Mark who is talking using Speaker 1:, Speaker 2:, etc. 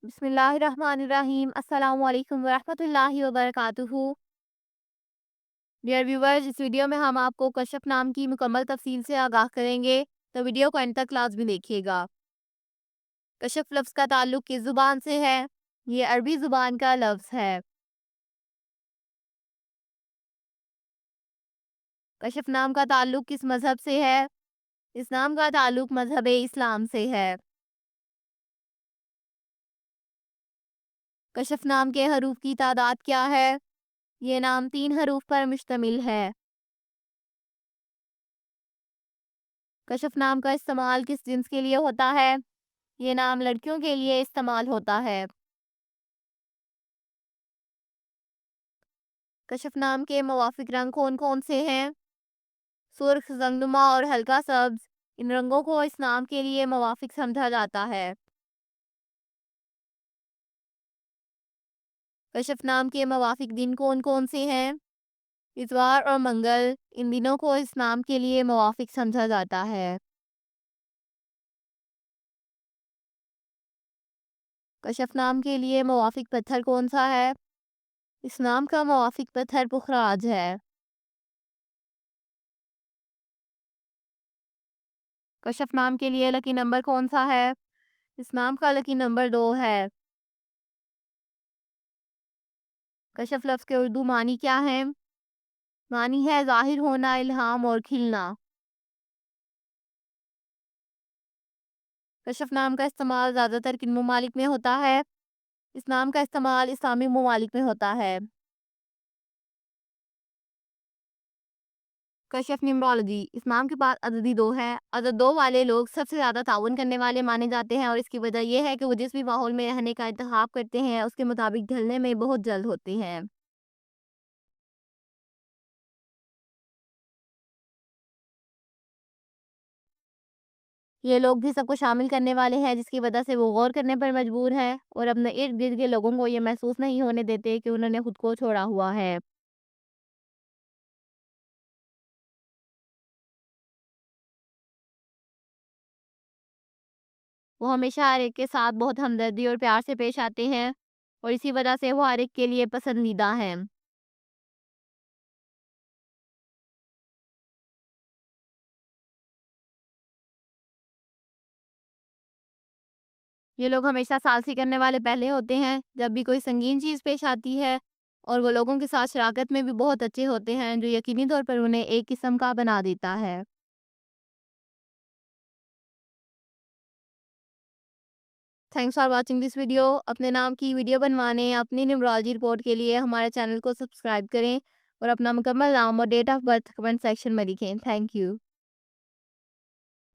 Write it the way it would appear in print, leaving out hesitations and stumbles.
Speaker 1: بسم اللہ الرحمن الرحیم، السلام علیکم ورحمۃ اللہ وبرکاتہ۔ ڈیئر ویورز، اس ویڈیو میں ہم آپ کو کشف نام کی مکمل تفصیل سے آگاہ کریں گے، تو ویڈیو کو اینڈ تک لازمی دیکھیے گا۔ کشف لفظ کا تعلق کس زبان سے ہے؟ یہ عربی زبان کا لفظ ہے۔ کشف نام کا تعلق کس مذہب سے ہے؟ اس نام کا تعلق مذہب اسلام سے ہے۔ کشف نام کے حروف کی تعداد کیا ہے؟ یہ نام 3 حروف پر مشتمل ہے۔ کشف نام کا استعمال کس جنس کے لیے ہوتا ہے؟ یہ نام لڑکیوں کے لیے استعمال ہوتا ہے۔ کشف نام کے موافق رنگ کون کون سے ہیں؟ سرخ، زنگنما اور ہلکا سبز، ان رنگوں کو اس نام کے لیے موافق سمجھا جاتا ہے۔ کشف نام کے موافق دن کون کون سے ہیں؟ اتوار اور منگل، ان دنوں کو اس نام کے لیے موافق سمجھا جاتا ہے۔ کشف نام کے لیے موافق پتھر کون سا ہے؟ اس نام کا موافق پتھر پخراج ہے۔ کشف نام کے لیے لکی نمبر کون سا ہے؟ اس نام کا لکی نمبر 2 ہے۔ کشف لفظ کے اردو معنی کیا ہے؟ معنی ہے ظاہر ہونا، الہام اور کھلنا۔ کشف نام کا استعمال زیادہ تر کن ممالک میں ہوتا ہے؟ اس نام کا استعمال اسلامی ممالک میں ہوتا ہے۔ کشف نیمرولوجی، اس نام کے بعد عددی 2 ہے۔ عدد 2 والے لوگ سب سے زیادہ تعاون کرنے والے مانے جاتے ہیں، اور اس کی وجہ یہ ہے کہ وہ جس بھی ماحول میں رہنے کا انتخاب کرتے ہیں اس کے مطابق ڈھلنے میں بہت جلد ہوتے ہیں۔ یہ لوگ بھی سب کو شامل کرنے والے ہیں، جس کی وجہ سے وہ غور کرنے پر مجبور ہیں اور اپنے ارد گرد کے لوگوں کو یہ محسوس نہیں ہونے دیتے کہ انہوں نے خود کو چھوڑا ہوا ہے۔ وہ ہمیشہ ہر ایک کے ساتھ بہت ہمدردی اور پیار سے پیش آتے ہیں، اور اسی وجہ سے وہ ہر ایک کے لیے پسندیدہ ہیں۔ یہ لوگ ہمیشہ ثالثی کرنے والے پہلے ہوتے ہیں جب بھی کوئی سنگین چیز پیش آتی ہے، اور وہ لوگوں کے ساتھ شراکت میں بھی بہت اچھے ہوتے ہیں، جو یقینی طور پر انہیں ایک قسم کا بنا دیتا ہے۔ Thanks for watching this video. اپنے نام کی ویڈیو بنوانے، اپنی نیمرولوجی رپورٹ کے لیے ہمارے چینل کو سبسکرائب کریں، اور اپنا مکمل نام اور date of birth comment section میں لکھیں۔ Thank you.